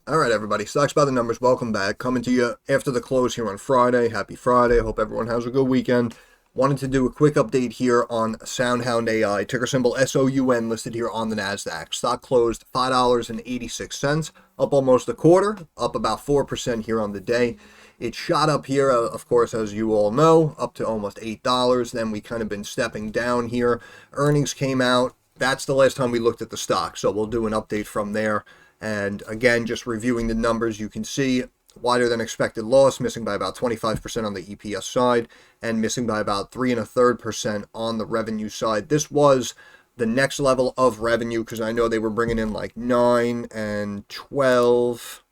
All right, everybody. Stocks by the numbers. Welcome back. Coming to you after the close here on Friday. Happy Friday. I hope everyone has a good weekend. Wanted to do a quick update here on SoundHound AI, ticker symbol SOUN, listed here on the NASDAQ. Stock closed $5.86, up almost a quarter, up about 4% here on the day. It shot up here, of course, as you all know, up to almost $8. Then we kind of been stepping down here. Earnings came out. That's the last time we looked at the stock, so we'll do an update from there. And again, just reviewing the numbers, you can see wider than expected loss, missing by about 25% on the EPS side and missing by about 3.33% on the revenue side. This was the next level of revenue because I know they were bringing in like 9 and 12.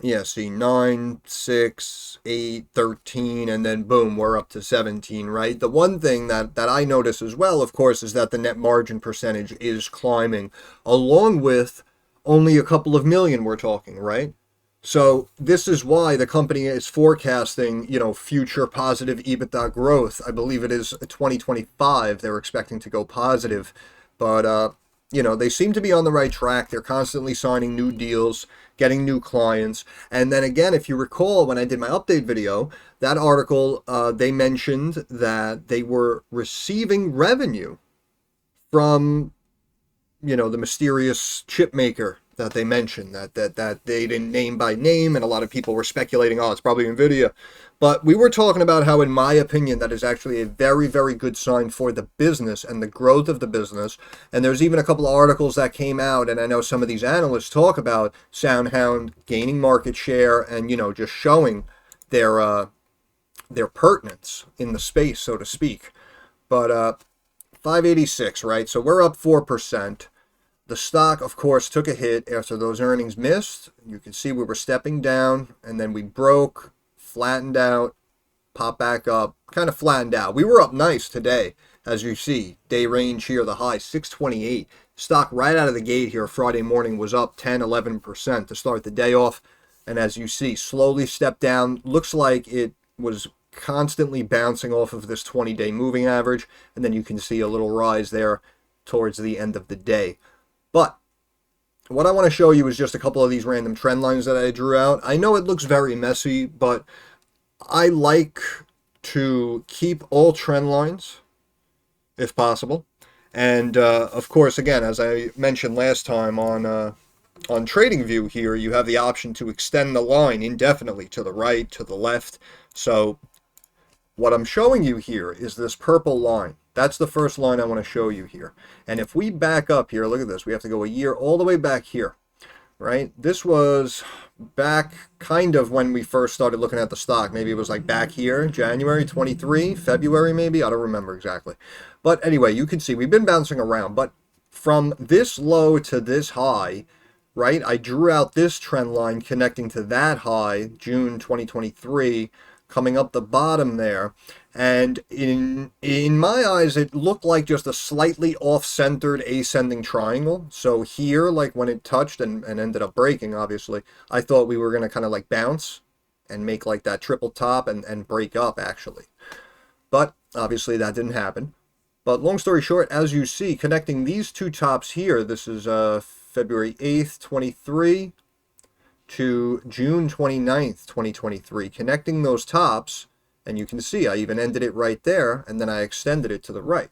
Yeah, see, 9, 6, 8, 13, and then boom, we're up to 17, right? The one thing that I notice as well, of course, is that the net margin percentage is climbing along with only a couple of million we're talking, right? So this is why the company is forecasting, future positive EBITDA growth. I believe it is 2025 they're expecting to go positive. But, they seem to be on the right track. They're constantly signing new deals, getting new clients. And then again, if you recall, when I did my update video, that article, they mentioned that they were receiving revenue from the mysterious chip maker that they mentioned that they didn't name by name, and a lot of people were speculating, oh, it's probably Nvidia. But we were talking about how, in my opinion, that is actually a very, very good sign for the business and the growth of the business. And there's even a couple of articles that came out, and I know some of these analysts talk about SoundHound gaining market share and, just showing their pertinence in the space, so to speak. But 586, right? So we're up 4%. The stock, of course, took a hit after those earnings missed. You can see we were stepping down, and then we broke, flattened out, popped back up, kind of flattened out. We were up nice today, as you see. Day range here, the high, 628. Stock right out of the gate here Friday morning was up 10, 11% to start the day off. And as you see, slowly stepped down. Looks like it was constantly bouncing off of this 20-day moving average. And then you can see a little rise there towards the end of the day. But what I want to show you is just a couple of these random trend lines that I drew out. I know it looks very messy, but I like to keep all trend lines if possible. And of course, again, as I mentioned last time on TradingView here, you have the option to extend the line indefinitely to the right, to the left. So what I'm showing you here is this purple line. That's the first line I want to show you here. And if we back up here, look at this. We have to go a year all the way back here, right? This was back kind of when we first started looking at the stock. Maybe it was like back here, January 23, February maybe. I don't remember exactly. But anyway, you can see we've been bouncing around. But from this low to this high, right, I drew out this trend line connecting to that high, June 2023, coming up the bottom there. And in my eyes, it looked like just a slightly off-centered ascending triangle. So here, like when it touched and ended up breaking, obviously, I thought we were going to kind of like bounce and make like that triple top and break up, actually. But obviously that didn't happen. But long story short, as you see, connecting these two tops here, this is February 8th, 23 to June 29th, 2023, connecting those tops. And you can see I even ended it right there, and then I extended it to the right.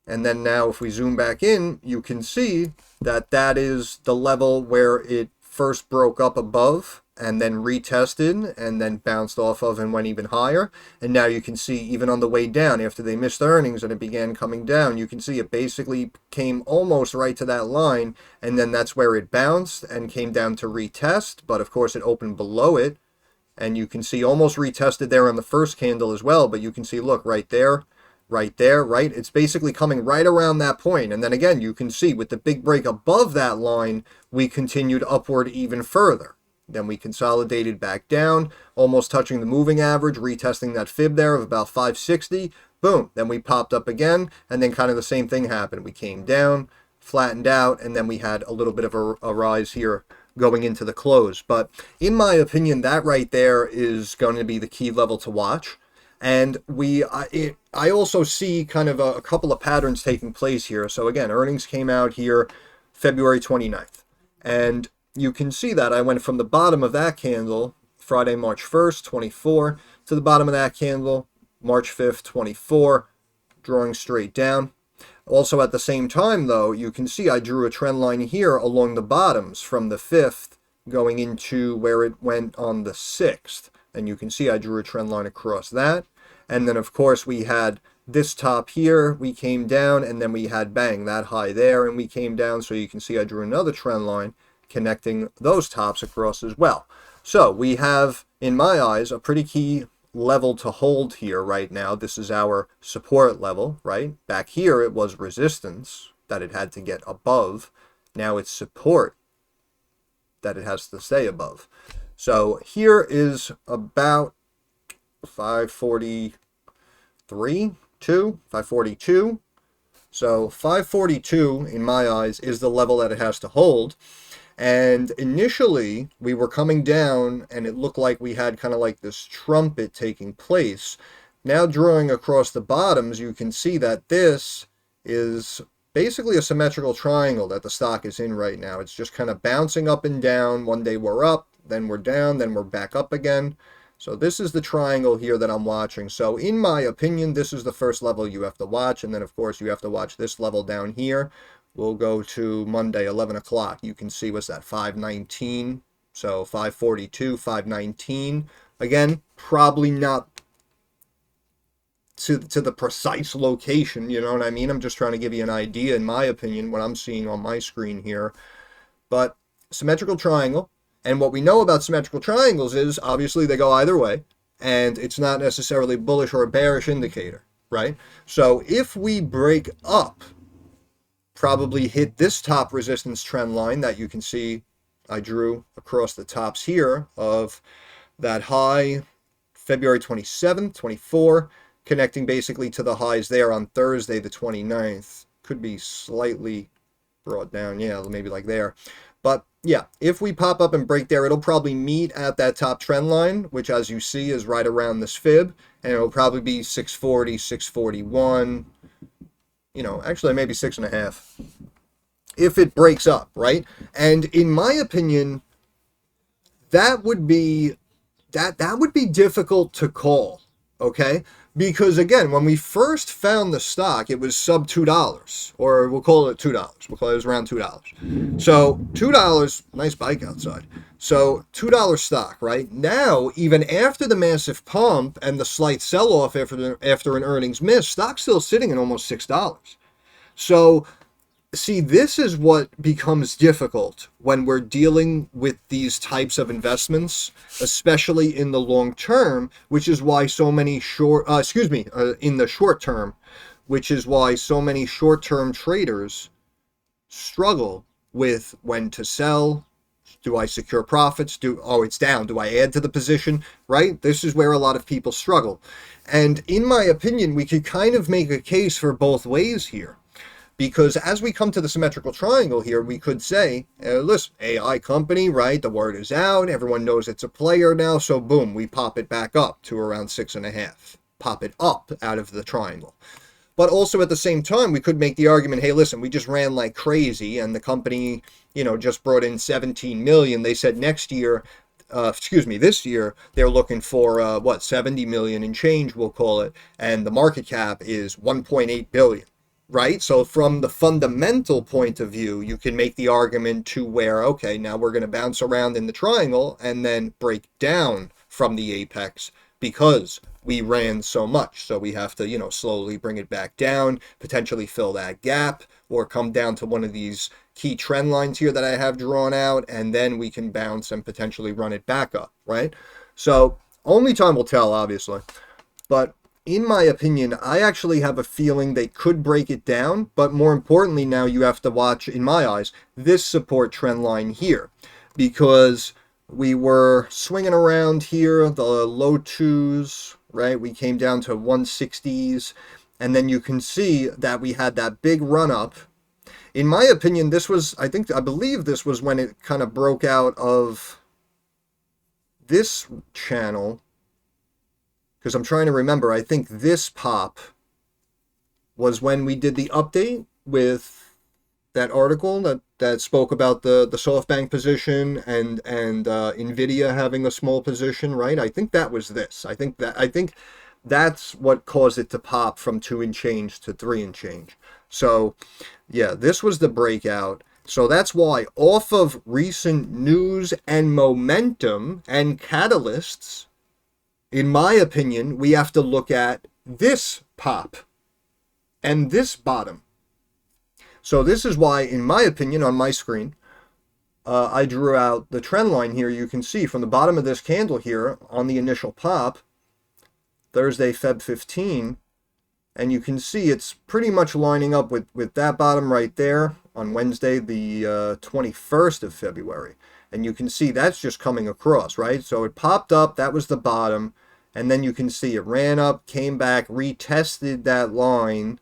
And then now if we zoom back in, you can see that that is the level where it first broke up above and then retested and then bounced off of and went even higher. And now you can see even on the way down, after they missed earnings and it began coming down, you can see it basically came almost right to that line. And then that's where it bounced and came down to retest. But of course it opened below it. And you can see almost retested there on the first candle as well. But you can see, look, right there, right? It's basically coming right around that point. And then again, you can see with the big break above that line, we continued upward even further. Then we consolidated back down, almost touching the moving average, retesting that fib there of about 560. Boom. Then we popped up again. And then kind of the same thing happened. We came down, flattened out, and then we had a little bit of a rise here going into the close. But in my opinion, that right there is going to be the key level to watch. And I also see kind of a couple of patterns taking place here. So again, earnings came out here February 29th. And you can see that I went from the bottom of that candle, Friday, March 1st, 24, to the bottom of that candle, March 5th, 24, drawing straight down. Also at the same time, though, you can see I drew a trend line here along the bottoms from the 5th going into where it went on the 6th. And you can see I drew a trend line across that. And then, of course, we had this top here, we came down, and then we had, bang, that high there, and we came down. So you can see I drew another trend line connecting those tops across as well. So we have, in my eyes, a pretty key level to hold here right now. This is our support level, right? Back here it was resistance that it had to get above. Now it's support that it has to stay above. So here is about 542. So 542 in my eyes is the level that it has to hold. And initially, we were coming down, and it looked like we had kind of like this trumpet taking place. Now, drawing across the bottoms, you can see that this is basically a symmetrical triangle that the stock is in right now. It's just kind of bouncing up and down. One day we're up, then we're down, then we're back up again. So this is the triangle here that I'm watching. So in my opinion, this is the first level you have to watch. And then, of course, you have to watch this level down here. We'll go to Monday, 11 o'clock. You can see, what's that, 519. So 542, 519. Again, probably not to the precise location, you know what I mean? I'm just trying to give you an idea, in my opinion, what I'm seeing on my screen here. But symmetrical triangle. And what we know about symmetrical triangles is, obviously, they go either way. And it's not necessarily bullish or a bearish indicator, right? So if we break up, probably hit this top resistance trend line that you can see I drew across the tops here of that high February 27th, 24, connecting basically to the highs there on Thursday the 29th. Could be slightly brought down, yeah, maybe like there. But yeah, if we pop up and break there, it'll probably meet at that top trend line, which as you see is right around this fib, and it'll probably be 640, 641, you know, actually maybe 6.5 if it breaks up, right? And in my opinion, that would be difficult to call, okay? Because again, when we first found the stock, it was sub $2, or we'll call it $2. We'll call it, around $2. So $2, nice bike outside. So $2 stock, right? Now, even after the massive pump and the slight sell-off after an earnings miss, stock's still sitting at almost $6. So see, this is what becomes difficult when we're dealing with these types of investments, especially in the long term, which is why so many in the short term, which is why so many short-term traders struggle with when to sell. Do I secure profits? Oh, it's down. Do I add to the position? Right? This is where a lot of people struggle. And in my opinion, we could kind of make a case for both ways here. Because as we come to the symmetrical triangle here, we could say, listen, AI company, right? The word is out. Everyone knows it's a player now. So boom, we pop it back up to around 6.5. Pop it up out of the triangle. But also at the same time, we could make the argument, hey, listen, we just ran like crazy and the company, you know, just brought in 17 million. They said this year, they're looking for, 70 million and change, we'll call it. And the market cap is 1.8 billion. Right? So from the fundamental point of view, you can make the argument to where, okay, now we're going to bounce around in the triangle and then break down from the apex because we ran so much. So we have to, you know, slowly bring it back down, potentially fill that gap, or come down to one of these key trend lines here that I have drawn out, and then we can bounce and potentially run it back up, right? So only time will tell, obviously. But in my opinion, I actually have a feeling they could break it down, but more importantly now you have to watch, in my eyes, this support trend line here, because we were swinging around here, the low twos, right? We came down to 160s, and then you can see that we had that big run up. In my opinion, this was, I believe this was when it kind of broke out of this channel, because I'm trying to remember, I think this pop was when we did the update with that article that spoke about the SoftBank position and Nvidia having a small position, right? I think that was this. I think that's what caused it to pop from 2 and change to 3 and change. So yeah, this was the breakout. So that's why, off of recent news and momentum and catalysts, in my opinion, we have to look at this pop and this bottom. So this is why, in my opinion, on my screen, I drew out the trend line here. You can see from the bottom of this candle here on the initial pop, Thursday, Feb 15, and you can see it's pretty much lining up with that bottom right there on Wednesday, the 21st of February. And you can see that's just coming across, right? So it popped up, that was the bottom, and then you can see it ran up, came back, retested that line,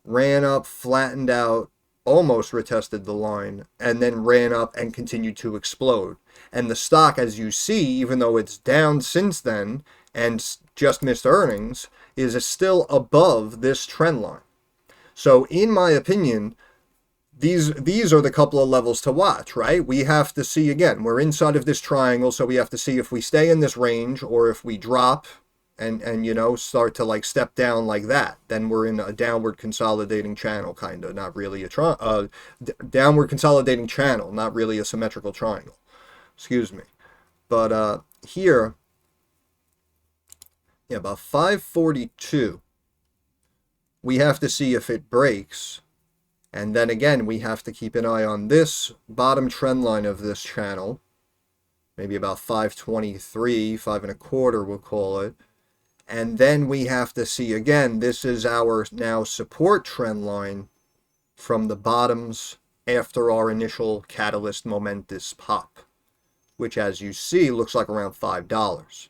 ran up, flattened out, almost retested the line, and then ran up and continued to explode. And the stock, as you see, even though it's down since then and just missed earnings, is still above this trend line. So in my opinion, these are the couple of levels to watch, right? We have to see, again, we're inside of this triangle, so we have to see if we stay in this range or if we drop and you know, start to like step down like that. Then we're in a downward consolidating channel, kind of, not really a downward consolidating channel, not really a symmetrical triangle. Excuse me. But here, yeah, about 542, we have to see if it breaks. And then again, we have to keep an eye on this bottom trend line of this channel, maybe about 523, 5.25, we'll call it. And then we have to see, again, this is our now support trend line from the bottoms after our initial catalyst momentous pop, which, as you see, looks like around $5,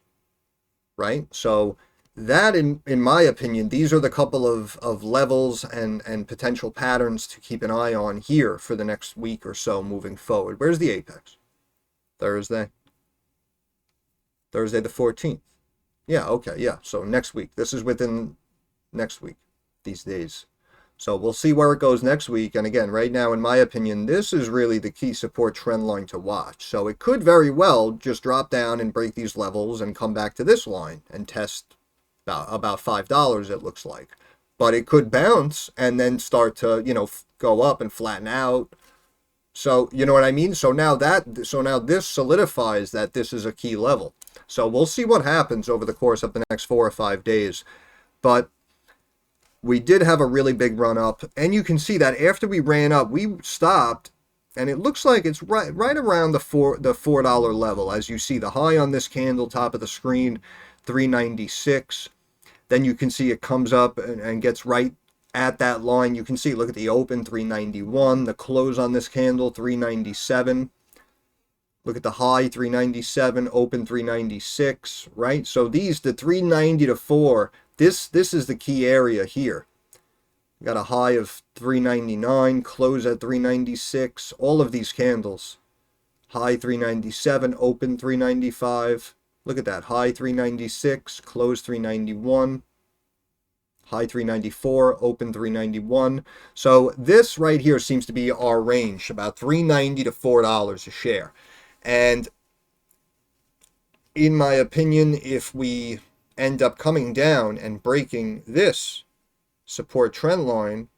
right? So that, in my opinion, these are the couple of levels and potential patterns to keep an eye on here for the next week or so moving forward. Where's the apex? Thursday the 14th. Yeah, okay, yeah. So next week. This is within next week, these days. So we'll see where it goes next week. And again, right now, in my opinion, this is really the key support trend line to watch. So it could very well just drop down and break these levels and come back to this line and test about $5, it looks like. But it could bounce and then start to, you know, go up and flatten out. So, you know what I mean? So now this solidifies that this is a key level. So we'll see what happens over the course of the next 4 or 5 days. But we did have a really big run up, and you can see that after we ran up, we stopped, and it looks like it's right around the $4 level. As you see, the high on this candle, top of the screen, 396. Then you can see it comes up and gets right at that line. You can see, look at the open, 391. The close on this candle, 397. Look at the high, 397, open 396, right? So these, the 390 to 4, this is the key area here. We got a high of 399, close at 396. All of these candles, high 397, open 395. Look at that, high 396, close 391. High 394, open 391. So this right here seems to be our range, about $3.90 to $4 a share. And in my opinion, if we end up coming down and breaking this support trend line,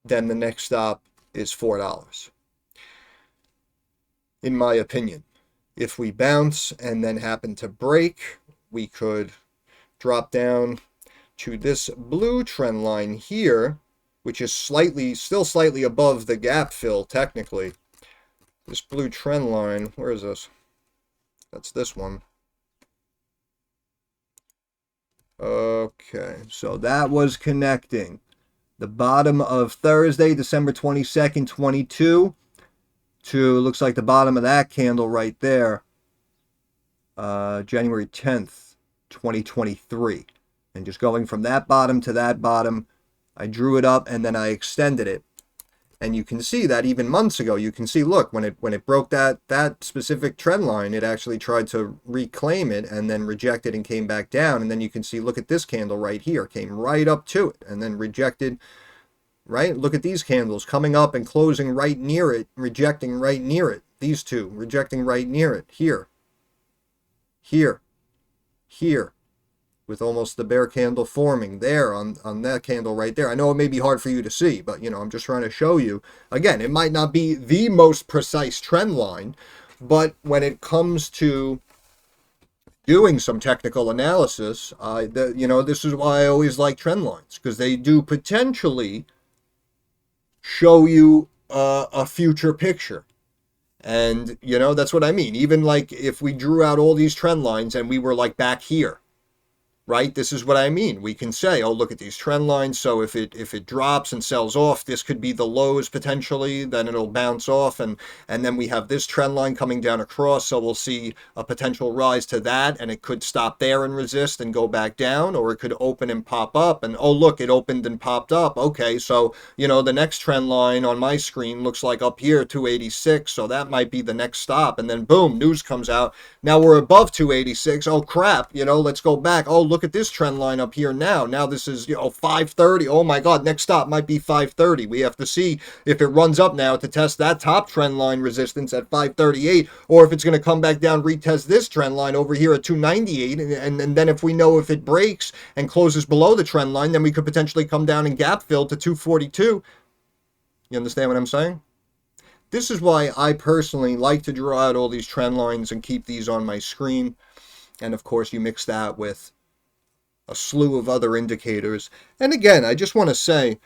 then the next stop is $4. In my opinion, if we bounce and then happen to break, we could drop down to this blue trend line here, which is still slightly above the gap fill technically. This blue trend line, where is this? That's this one. Okay, so that was connecting the bottom of Thursday, December 22nd, 22, to, looks like the bottom of that candle right there, January 10th, 2023. And just going from that bottom to that bottom, I drew it up and then I extended it. And you can see that even months ago, you can see, look, when it broke that specific trend line, it actually tried to reclaim it and then rejected and came back down. And then you can see, look at this candle right here, came right up to it and then rejected, right? Look at these candles coming up and closing right near it, rejecting right near it. These two rejecting right near it. Here, here, here, with almost the bear candle forming there on that candle right there. I know it may be hard for you to see, but I'm just trying to show you. Again, it might not be the most precise trend line, but when it comes to doing some technical analysis, this is why I always like trend lines, because they do potentially show you a future picture. And, that's what I mean. Even like if we drew out all these trend lines and we were like back here, right? This is what I mean. We can say, oh, look at these trend lines. So if it drops and sells off, this could be the lows potentially. Then it'll bounce off, and then we have this trend line coming down across. So we'll see a potential rise to that, and it could stop there and resist and go back down, or it could open and pop up. And oh, look, it opened and popped up. Okay, so the next trend line on my screen looks like up here 286. So that might be the next stop. And then boom, news comes out. Now we're above 286. Oh crap, let's go back. Oh, look at this trend line up here now. Now this is 530. Oh my god, next stop might be 530. We have to see if it runs up now to test that top trend line resistance at 538, or if it's going to come back down, retest this trend line over here at 298, and then if we know if it breaks and closes below the trend line, then we could potentially come down and gap fill to 242. You understand what I'm saying? This is why I personally like to draw out all these trend lines and keep these on my screen. And of course, you mix that with a slew of other indicators. And again, I just want to say,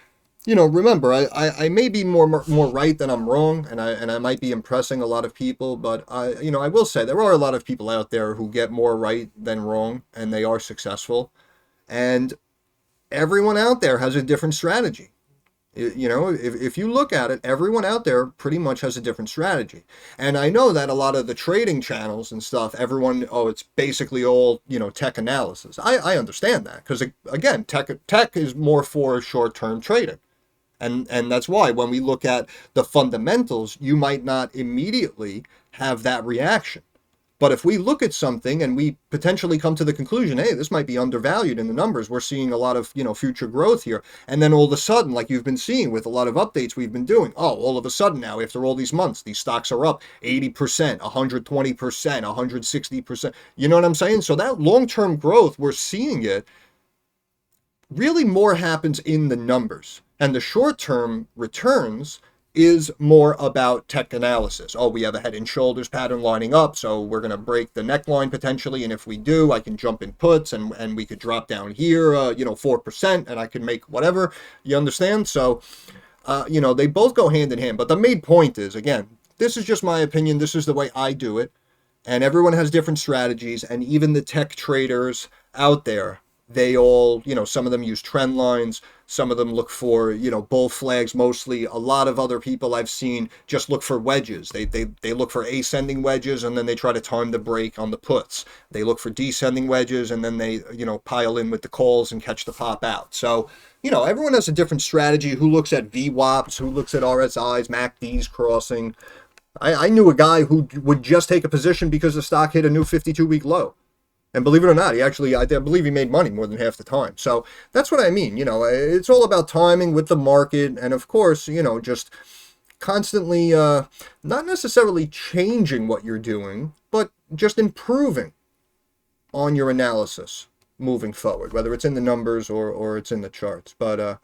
remember, I may be more right than I'm wrong, and I might be impressing a lot of people, but I will say there are a lot of people out there who get more right than wrong, and they are successful. And everyone out there has a different strategy. If you look at it, everyone out there pretty much has a different strategy. And I know that a lot of the trading channels and stuff, everyone, it's basically all, tech analysis. I understand that, because again, tech is more for short-term trading. And that's why when we look at the fundamentals, you might not immediately have that reaction. But if we look at something and we potentially come to the conclusion, hey, this might be undervalued in the numbers, we're seeing a lot of, future growth here. And then all of a sudden, like you've been seeing with a lot of updates we've been doing, all of a sudden now, after all these months, these stocks are up 80%, 120%, 160%. You know what I'm saying? So that long-term growth, we're seeing it. Really more happens in the numbers. And the short-term returns is more about tech analysis. Oh, we have a head and shoulders pattern lining up, so we're going to break the neckline potentially, and if we do, I can jump in puts, and we could drop down here, 4%, and I can make whatever. You understand? So, they both go hand in hand. But the main point is, again, this is just my opinion. This is the way I do it, and everyone has different strategies, and even the tech traders out there, they all, some of them use trend lines. Some of them look for, bull flags mostly. A lot of other people I've seen just look for wedges. They look for ascending wedges, and then they try to time the break on the puts. They look for descending wedges, and then they, pile in with the calls and catch the pop out. So, everyone has a different strategy. Who looks at VWAPs, who looks at RSIs, MACDs crossing. I knew a guy who would just take a position because the stock hit a new 52-week low. And believe it or not, I believe he made money more than half the time. So that's what I mean. It's all about timing with the market. And of course, just constantly, not necessarily changing what you're doing, but just improving on your analysis moving forward, whether it's in the numbers or it's in the charts. But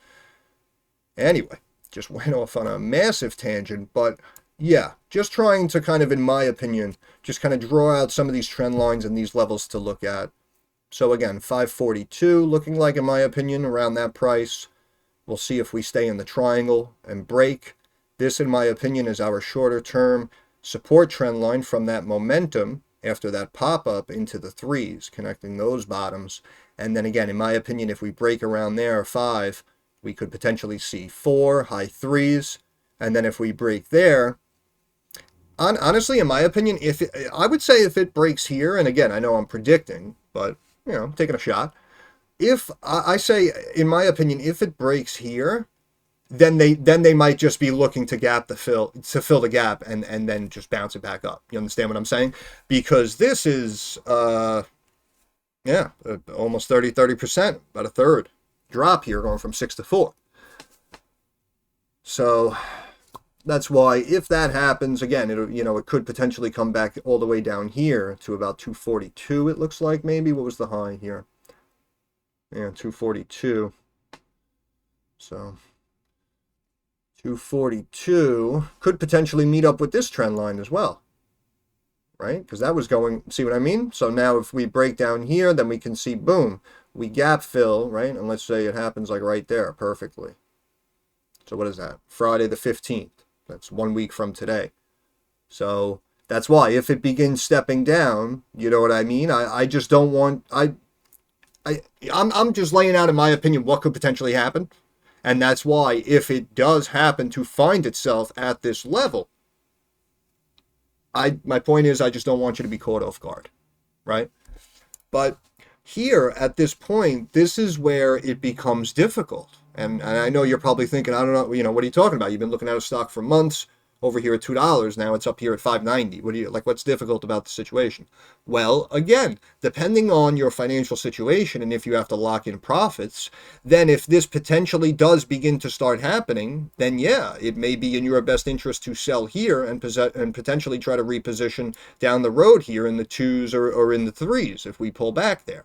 anyway, just went off on a massive tangent, but yeah, just trying to kind of, in my opinion, just kind of draw out some of these trend lines and these levels to look at. So again, 542 looking like, in my opinion, around that price. We'll see if we stay in the triangle and break. This, in my opinion, is our shorter term support trend line from that momentum after that pop-up into the threes, connecting those bottoms. And then again, in my opinion, if we break around there, 5, we could potentially see 4, high threes. And then if we break there, honestly, in my opinion, I would say if it breaks here, and again, I know I'm predicting, but, taking a shot. If I say, in my opinion, if it breaks here, then they might just be looking to fill the gap and then just bounce it back up. You understand what I'm saying? Because this is, almost 30%, about a third drop here, going from 6 to 4. So that's why if that happens again, it could potentially come back all the way down here to about 242. It looks like maybe what was the high here? Yeah, 242. So 242 could potentially meet up with this trend line as well, right? Because that was going, see what I mean? So now if we break down here, then we can see, boom, we gap fill, right? And let's say it happens like right there perfectly. So what is that? Friday the 15th. That's 1 week from today. So that's why if it begins stepping down, you know what I mean? I just don't want, I'm just laying out in my opinion what could potentially happen. And that's why if it does happen to find itself at this level, my point is I just don't want you to be caught off guard, right? But here at this point, this is where it becomes difficult. And I know you're probably thinking, I don't know, what are you talking about? You've been looking at a stock for months. Over here at $2, now it's up here at $5.90. What's difficult about the situation? Well, again, depending on your financial situation and if you have to lock in profits, then if this potentially does begin to start happening, then yeah, it may be in your best interest to sell here and potentially try to reposition down the road here in the 2s or in the 3s if we pull back there.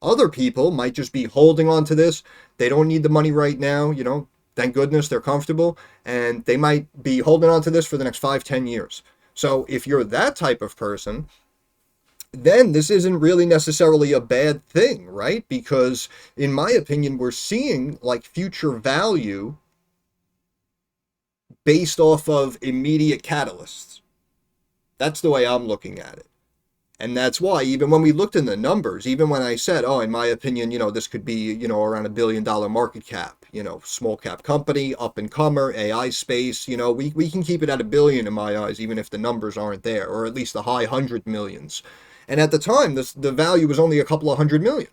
Other people might just be holding on to this. They don't need the money right now, thank goodness they're comfortable, and they might be holding on to this for the next 5-10 years. So if you're that type of person, then this isn't really necessarily a bad thing, right? Because in my opinion, we're seeing like future value based off of immediate catalysts. That's the way I'm looking at it. And that's why even when we looked in the numbers, even when I said, oh, in my opinion, this could be, around $1 billion market cap, small cap company, up and comer, AI space, we can keep it at $1 billion in my eyes, even if the numbers aren't there, or at least the high 100 millions. And at the time, the value was only a couple of 100 million.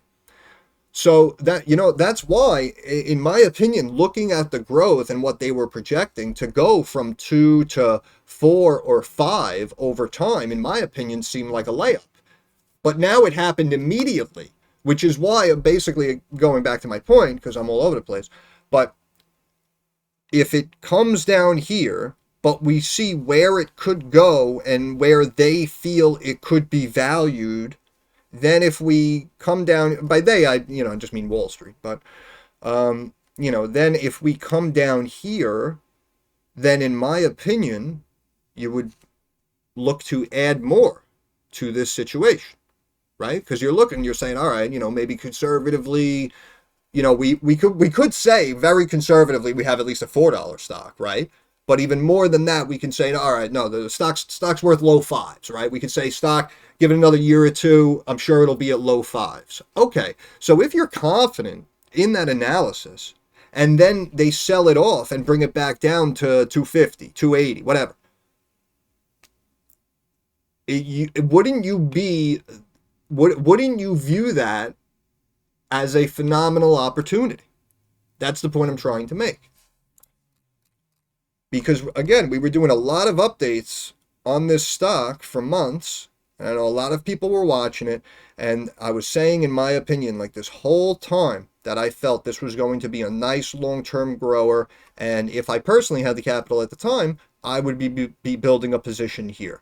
So that, that's why, in my opinion, looking at the growth and what they were projecting to go from 2 to 4 or 5 over time, in my opinion, seemed like a layup. But now it happened immediately, which is why I'm basically going back to my point, because I'm all over the place. But if it comes down here, but we see where it could go and where they feel it could be valued, then if we come down, by they, I just mean Wall Street, but, then if we come down here, then in my opinion, you would look to add more to this situation, right? Because you're saying, all right, maybe conservatively, we could say very conservatively, we have at least a $4 stock, right? But even more than that, we can say, all right, no, the stock's worth low 5s, right? We could say stock, give it another year or two, I'm sure it'll be at low 5s. Okay, so if you're confident in that analysis, and then they sell it off and bring it back down to 250, 280, whatever, wouldn't you view that as a phenomenal opportunity? That's the point I'm trying to make. Because, again, we were doing a lot of updates on this stock for months, and I know a lot of people were watching it, and I was saying, in my opinion, like this whole time, that I felt this was going to be a nice long-term grower, and if I personally had the capital at the time, I would be building a position here.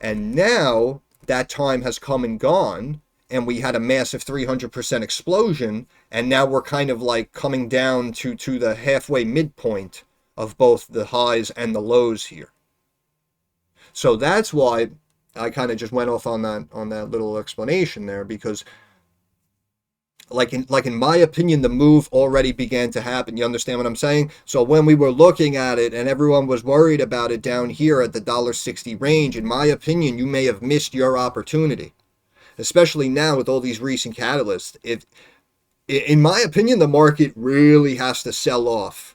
And now that time has come and gone, and we had a massive 300% explosion, and now we're kind of like coming down to the halfway midpoint of both the highs and the lows here. So that's why I kind of just went off on that little explanation there, because like in my opinion, the move already began to happen. You understand what I'm saying? So when we were looking at it and everyone was worried about it down here at the $1.60 range, in my opinion, you may have missed your opportunity, especially now with all these recent catalysts. In my opinion, the market really has to sell off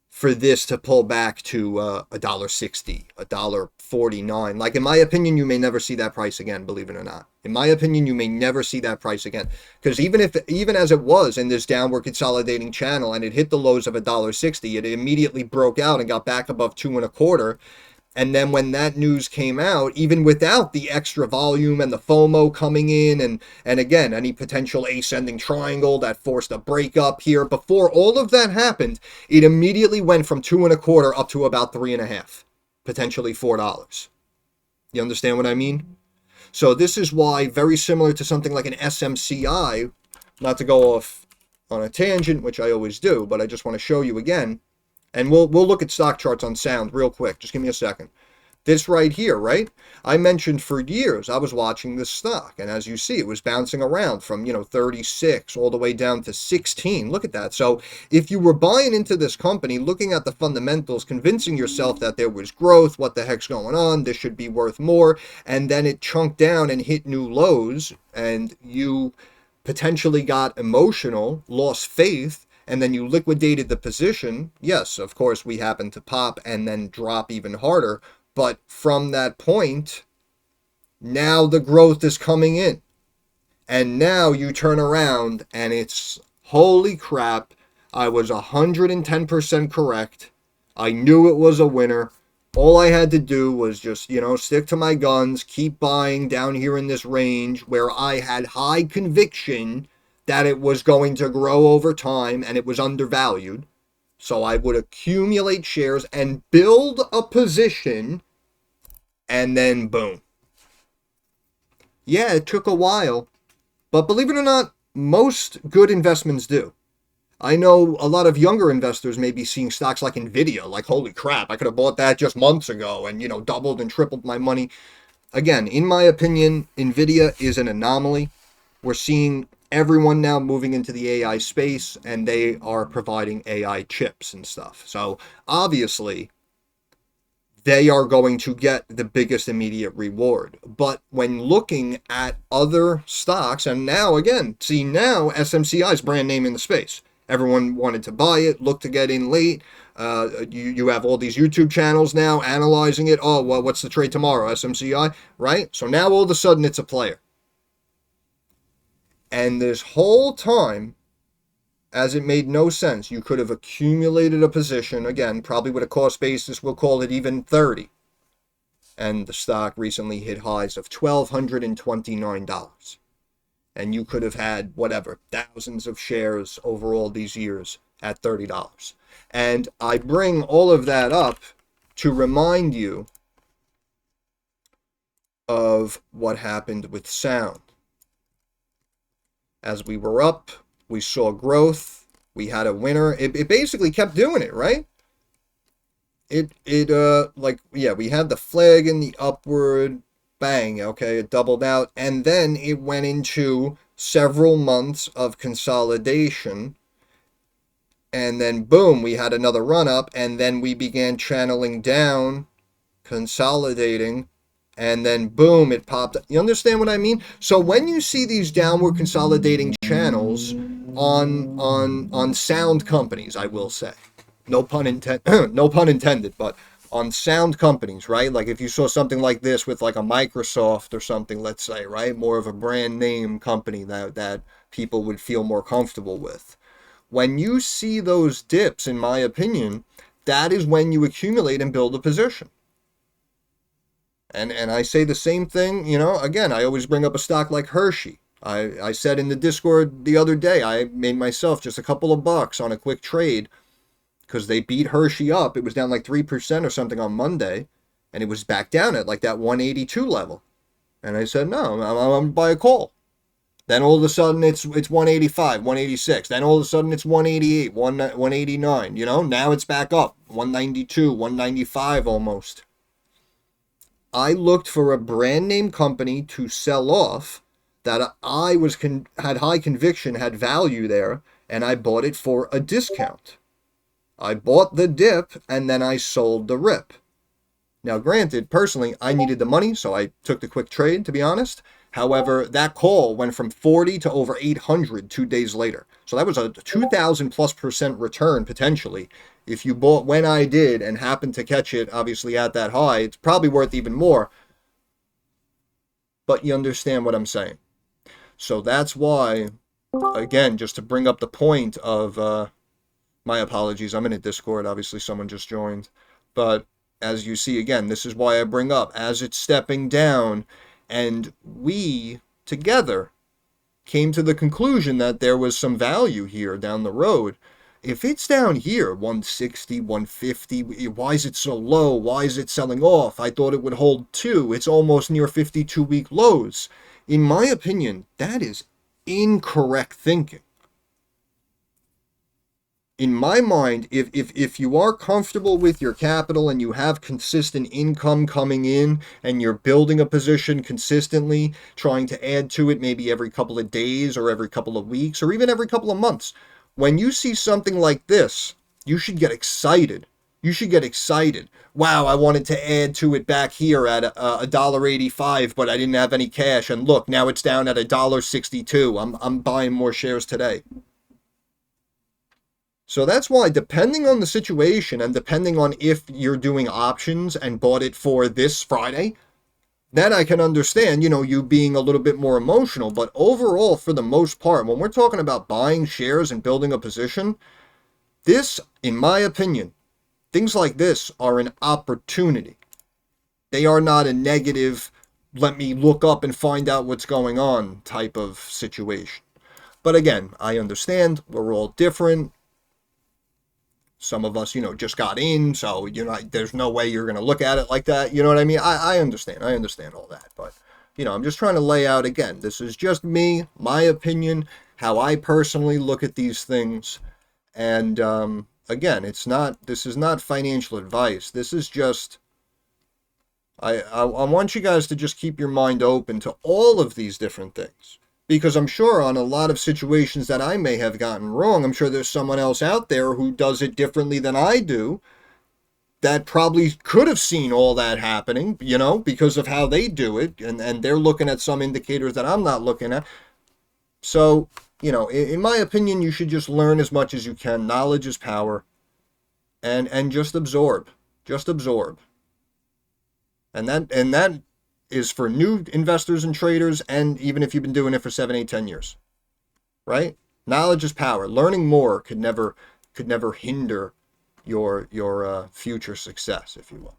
for this to pull back to $1.60, $1.49. Like, in my opinion, you may never see that price again, believe it or not. In my opinion, you may never see that price again. Because even as it was in this downward consolidating channel and it hit the lows of $1.60, it immediately broke out and got back above 2.25. And then when that news came out, even without the extra volume and the FOMO coming in, and again, any potential ascending triangle that forced a breakup here, before all of that happened, it immediately went from 2.25 up to about 3.5, potentially $4. You understand what I mean? So this is why, very similar to something like an SMCI, not to go off on a tangent, which I always do, but I just want to show you again, and we'll look at stock charts on Sound real quick. Just give me a second. This right here, right? I mentioned for years I was watching this stock, and as you see, it was bouncing around from 36 all the way down to 16. Look at that. So if you were buying into this company, looking at the fundamentals, convincing yourself that there was growth, what the heck's going on, this should be worth more, and then it chunked down and hit new lows, and you potentially got emotional, lost faith, and then you liquidated the position. Yes, of course, we happened to pop and then drop even harder. But from that point, now the growth is coming in. And now you turn around and it's, holy crap, I was 110% correct. I knew it was a winner. All I had to do was just, stick to my guns, keep buying down here in this range where I had high conviction that it was going to grow over time and it was undervalued. So I would accumulate shares and build a position, and then boom. Yeah, it took a while, but believe it or not, most good investments do. I know a lot of younger investors may be seeing stocks like Nvidia, like, holy crap, I could have bought that just months ago and, doubled and tripled my money. Again, in my opinion, Nvidia is an anomaly. We're seeing everyone now moving into the AI space, and they are providing AI chips and stuff. So obviously, they are going to get the biggest immediate reward. But when looking at other stocks, and now again, see now SMCI's brand name in the space. Everyone wanted to buy it, looked to get in late. You have all these YouTube channels now analyzing it. Oh, well, what's the trade tomorrow? SMCI, right? So now all of a sudden it's a player. And this whole time, as it made no sense, you could have accumulated a position, again, probably with a cost basis, we'll call it even 30. And the stock recently hit highs of $1,229. And you could have had, whatever, thousands of shares over all these years at $30. And I bring all of that up to remind you of what happened with SOUN. As we were up, we saw growth, we had a winner. It basically kept doing it, right? We had the flag in the upward, bang, okay, it doubled out, and then it went into several months of consolidation, and then boom, we had another run up, and then we began channeling down, consolidating, and then boom, it popped. You understand what I mean? So when you see these downward consolidating channels on sound companies, I will say, no pun intended, but on sound companies, right? Like if you saw something like this with like a Microsoft or something, let's say, right? More of a brand name company that people would feel more comfortable with. When you see those dips, in my opinion, that is when you accumulate and build a position. And I say the same thing, again, I always bring up a stock like Hershey. I said in the Discord the other day, I made myself just a couple of bucks on a quick trade because they beat Hershey up. It was down like 3% or something on Monday, and it was back down at like that 182 level. And I said, no, I'm going to buy a call. Then all of a sudden it's 185, 186. Then all of a sudden it's 188, 189. Now it's back up, 192, 195 almost. I looked for a brand name company to sell off that I had high conviction, had value there, and I bought it for a discount. I bought the dip and then I sold the rip. Now, granted, personally, I needed the money, so I took the quick trade, to be honest. However, that call went from 40 to over 800 2 days later. So that was a 2,000+% return potentially. If you bought when I did and happened to catch it, obviously at that high, it's probably worth even more. But you understand what I'm saying. So that's why, again, just to bring up the point of, my apologies, I'm in a Discord, obviously someone just joined. But as you see again, this is why I bring up, as it's stepping down, and we together came to the conclusion that there was some value here down the road. If it's down here, 160, 150, why is it so low? Why is it selling off? I thought it would hold 2. It's almost near 52-week lows. In my opinion, that is incorrect thinking. In my mind, if you are comfortable with your capital and you have consistent income coming in and you're building a position consistently, trying to add to it maybe every couple of days or every couple of weeks or even every couple of months, when you see something like this, you should get excited. You should get excited. Wow, I wanted to add to it back here at $1.85, but I didn't have any cash. And look, now it's down at $1.62. I'm buying more shares today. So that's why, depending on the situation and depending on if you're doing options and bought it for this Friday, then I can understand, you being a little bit more emotional. But overall, for the most part, when we're talking about buying shares and building a position, this, in my opinion, things like this are an opportunity. They are not a negative, let me look up and find out what's going on type of situation. But again, I understand we're all different. Some of us, just got in, so, there's no way you're going to look at it like that. You know what I mean? I understand. I understand all that. But, I'm just trying to lay out, again, this is just me, my opinion, how I personally look at these things. And, again, this is not financial advice. This is just, I want you guys to just keep your mind open to all of these different things. Because I'm sure on a lot of situations that I may have gotten wrong, I'm sure there's someone else out there who does it differently than I do that probably could have seen all that happening, because of how they do it. And they're looking at some indicators that I'm not looking at. So, in my opinion, you should just learn as much as you can. Knowledge is power. And just absorb. Just absorb. And that is for new investors and traders, and even if you've been doing it for 7, 8, 10 years, right? Knowledge is power. Learning more could never hinder your future success, if you will.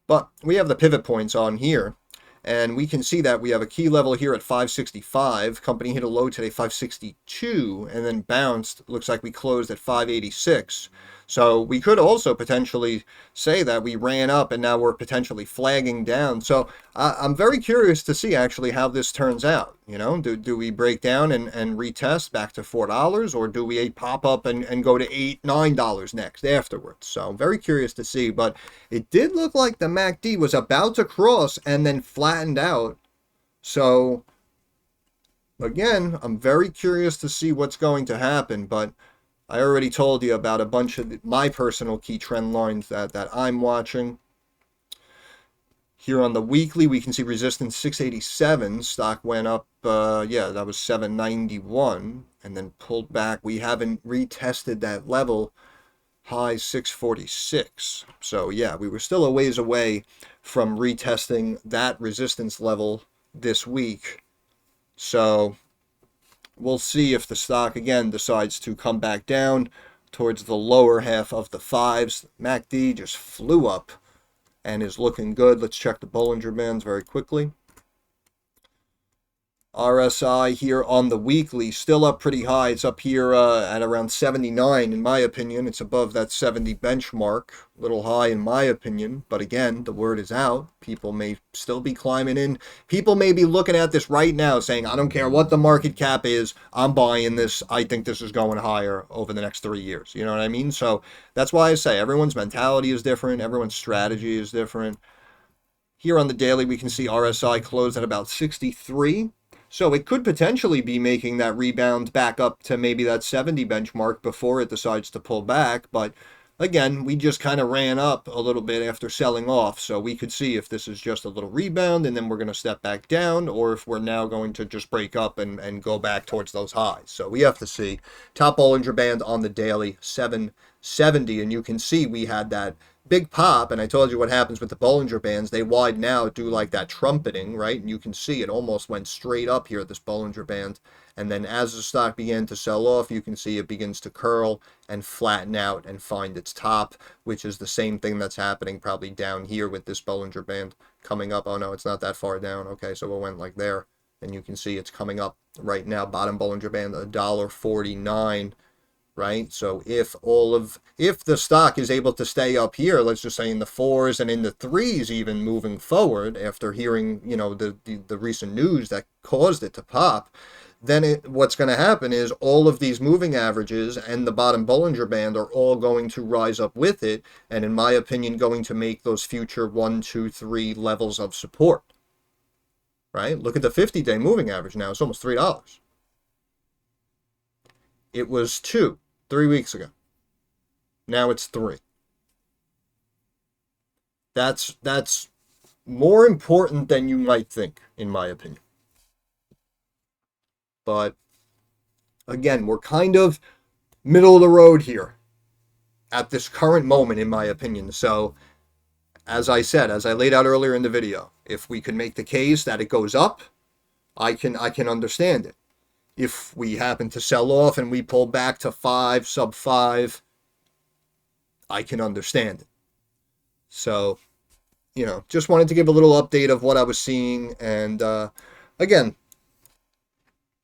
But we have the pivot points on here, and we can see that we have a key level here at 565. Company hit a low today, 562, and then bounced. Looks like we closed at 586. So we could also potentially say that we ran up and now we're potentially flagging down. So I'm very curious to see actually how this turns out. Do we break down and retest back to $4, or do we pop up and go to $8, $9 next afterwards? So I'm very curious to see. But it did look like the MACD was about to cross and then flattened out. So again, I'm very curious to see what's going to happen. But I already told you about a bunch of my personal key trend lines that I'm watching. Here on the weekly, we can see resistance 687. Stock went up, that was 791, and then pulled back. We haven't retested that level, high 646. So yeah, we were still a ways away from retesting that resistance level this week. So we'll see if the stock, again, decides to come back down towards the lower half of the 5s. MACD just flew up and is looking good. Let's check the Bollinger Bands very quickly. RSI here on the weekly, still up pretty high. It's up here at around 79, in my opinion. It's above that 70 benchmark. A little high, in my opinion. But again, the word is out. People may still be climbing in. People may be looking at this right now saying, I don't care what the market cap is. I'm buying this. I think this is going higher over the next 3 years. You know what I mean? So that's why I say everyone's mentality is different. Everyone's strategy is different. Here on the daily, we can see RSI closed at about 63. So it could potentially be making that rebound back up to maybe that 70 benchmark before it decides to pull back. But again, we just kind of ran up a little bit after selling off. So we could see if this is just a little rebound and then we're going to step back down, or if we're now going to just break up and go back towards those highs. So we have to see. Top Bollinger Band on the daily, 770. And you can see we had that big pop, and I told you what happens with the Bollinger Bands. They widen out, do like that trumpeting, right? And you can see it almost went straight up here, this Bollinger Band. And then as the stock began to sell off, you can see it begins to curl and flatten out and find its top, which is the same thing that's happening probably down here with this Bollinger Band coming up. Oh no, it's not that far down. Okay, so it went like there. And you can see it's coming up right now, bottom Bollinger Band, $1.49. Right? So if the stock is able to stay up here, let's just say in the 4s and in the 3s even moving forward after hearing, the recent news that caused it to pop, then what's going to happen is all of these moving averages and the bottom Bollinger Band are all going to rise up with it, and in my opinion going to make those future 1, 2, 3 levels of support. Right? Look at the 50-day moving average now. It's almost $3. It was 2 3 weeks ago. Now it's 3. That's more important than you might think, in my opinion. But again, we're kind of middle of the road here at this current moment, in my opinion. So as I said, as I laid out earlier in the video, if we can make the case that it goes up, I can understand it. If we happen to sell off and we pull back to 5, sub 5, I can understand it. So, just wanted to give a little update of what I was seeing. And again,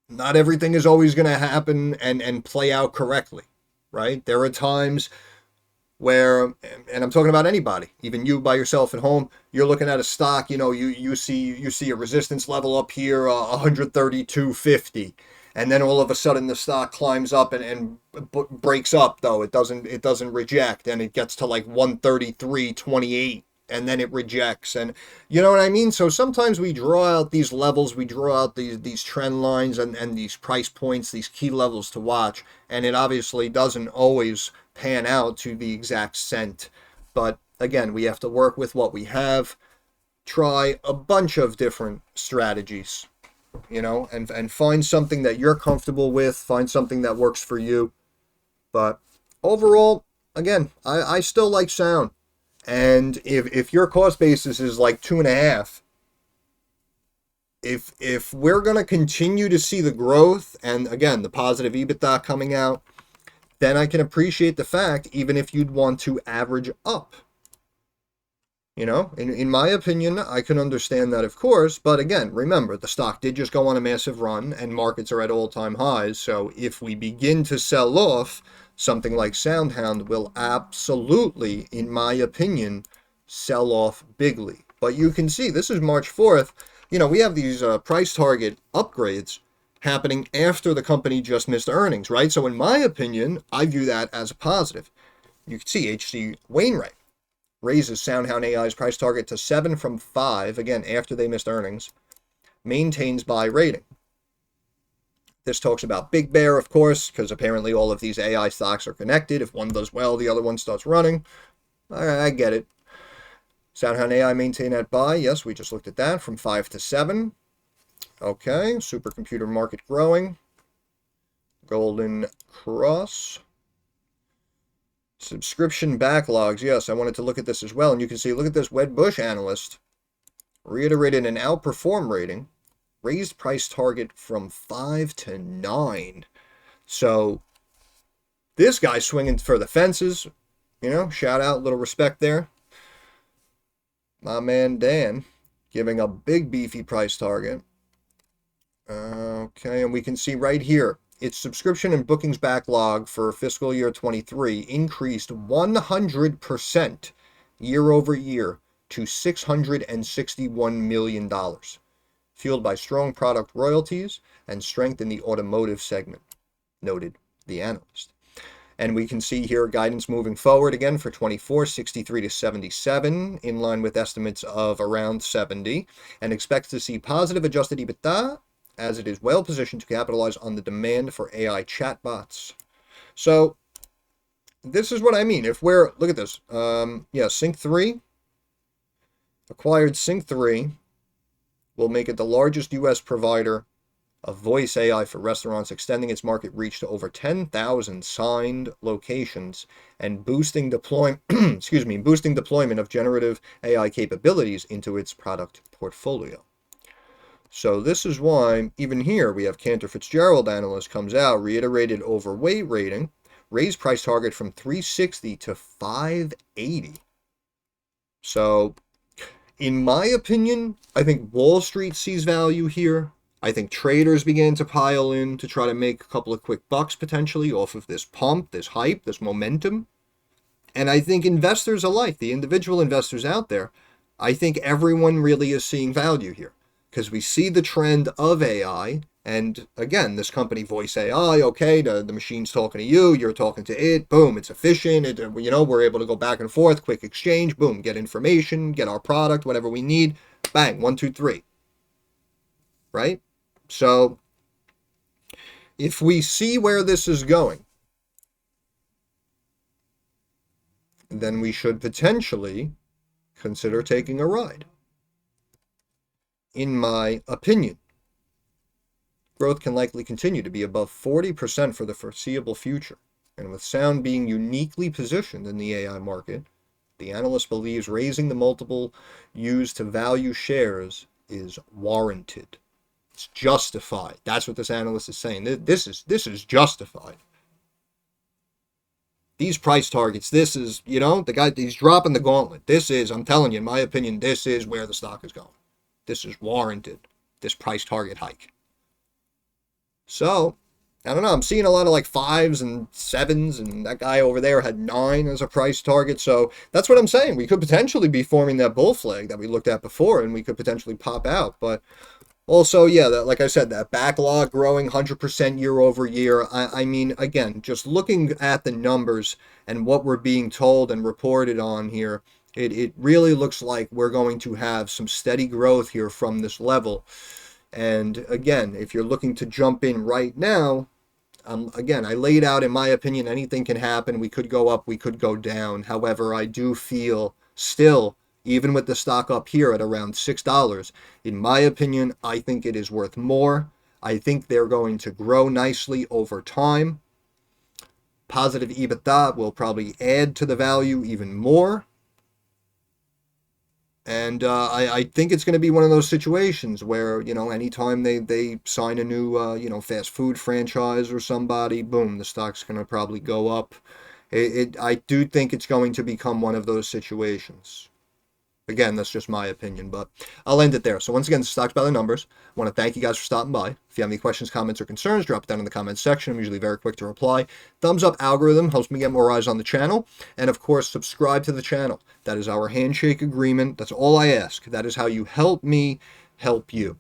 not everything is always going to happen and play out correctly, right? There are times where, and I'm talking about anybody, even you by yourself at home, you're looking at a stock, you see a resistance level up here, 132.50. And then all of a sudden the stock climbs up and breaks up, though. It doesn't reject, and it gets to like 133.28, and then it rejects. And you know what I mean? So sometimes we draw out these levels, we draw out these trend lines and these price points, these key levels to watch, and it obviously doesn't always pan out to the exact cent. But again, we have to work with what we have, try a bunch of different strategies, and find something that you're comfortable with, find something that works for you. But overall, again, I still like SOUN. And if your cost basis is like 2.5, if we're going to continue to see the growth and, again, the positive EBITDA coming out, then I can appreciate the fact, even if you'd want to average up. In my opinion, I can understand that, of course, but again, remember, the stock did just go on a massive run and markets are at all-time highs, so if we begin to sell off, something like SoundHound will absolutely, in my opinion, sell off bigly. But you can see, this is March 4th, we have these price target upgrades happening after the company just missed earnings, right? So in my opinion, I view that as a positive. You can see H.C. Wainwright raises SoundHound AI's price target to 7 from 5, again, after they missed earnings, maintains buy rating. This talks about Big Bear, of course, because apparently all of these AI stocks are connected. If one does well, the other one starts running. All right, I get it. SoundHound AI maintain at buy. Yes, we just looked at that, from 5 to 7. Okay, supercomputer market growing. Golden Cross. Subscription backlogs. Yes, I wanted to look at this as well. And you can see, look at this. Wedbush analyst reiterated an outperform rating, raised price target from 5 to 9. So this guy swinging for the fences. Shout out, little respect there. My man Dan giving a big beefy price target. Okay, and we can see right here, its subscription and bookings backlog for fiscal year 23 increased 100% year over year to $661 million, fueled by strong product royalties and strength in the automotive segment, noted the analyst. And we can see here guidance moving forward again for 24, 63 to 77, in line with estimates of around 70, and expects to see positive adjusted EBITDA, as it is well positioned to capitalize on the demand for AI chatbots. So this is what I mean. If we're, look at this, Sync3, acquired Sync3, will make it the largest U.S. provider of voice AI for restaurants, extending its market reach to over 10,000 signed locations and boosting boosting deployment of generative AI capabilities into its product portfolio. So this is why even here we have Cantor Fitzgerald analyst comes out, reiterated overweight rating, raised price target from 360 to 580. So in my opinion, I think Wall Street sees value here. I think traders began to pile in to try to make a couple of quick bucks potentially off of this pump, this hype, this momentum. And I think investors alike, the individual investors out there, I think everyone really is seeing value here because we see the trend of AI. And again, this company Voice AI, okay, the machine's talking to you, you're talking to it, boom, it's efficient. We're able to go back and forth, quick exchange, boom, get information, get our product, whatever we need, bang, 1, 2, 3, right? So if we see where this is going, then we should potentially consider taking a ride. In my opinion, growth can likely continue to be above 40% for the foreseeable future. And with SOUN being uniquely positioned in the AI market, the analyst believes raising the multiple used to value shares is warranted. It's justified. That's what this analyst is saying. This is justified. These price targets, this is, the guy, he's dropping the gauntlet. This is, I'm telling you, in my opinion, this is where the stock is going. This is warranted, this price target hike. So, I don't know, I'm seeing a lot of like 5s and 7s, and that guy over there had 9 as a price target. So that's what I'm saying. We could potentially be forming that bull flag that we looked at before, and we could potentially pop out. But also, yeah, like I said, that backlog growing 100% year over year. I mean, again, just looking at the numbers and what we're being told and reported on here, it really looks like we're going to have some steady growth here from this level. And again, if you're looking to jump in right now, again, I laid out, in my opinion, anything can happen. We could go up, we could go down. However, I do feel still, even with the stock up here at around $6, in my opinion, I think it is worth more. I think they're going to grow nicely over time. Positive EBITDA will probably add to the value even more. And I think it's going to be one of those situations where, anytime they sign a new, fast food franchise or somebody, boom, the stock's going to probably go up. I do think it's going to become one of those situations. Again, that's just my opinion, but I'll end it there. So once again, this is Stocks by the Numbers. I want to thank you guys for stopping by. If you have any questions, comments, or concerns, drop it down in the comments section. I'm usually very quick to reply. Thumbs up algorithm helps me get more eyes on the channel. And of course, subscribe to the channel. That is our handshake agreement. That's all I ask. That is how you help me help you.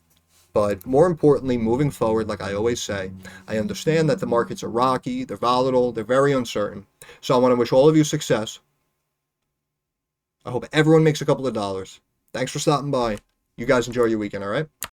But more importantly, moving forward, like I always say, I understand that the markets are rocky, they're volatile, they're very uncertain. So I want to wish all of you success. I hope everyone makes a couple of dollars. Thanks for stopping by. You guys enjoy your weekend, all right?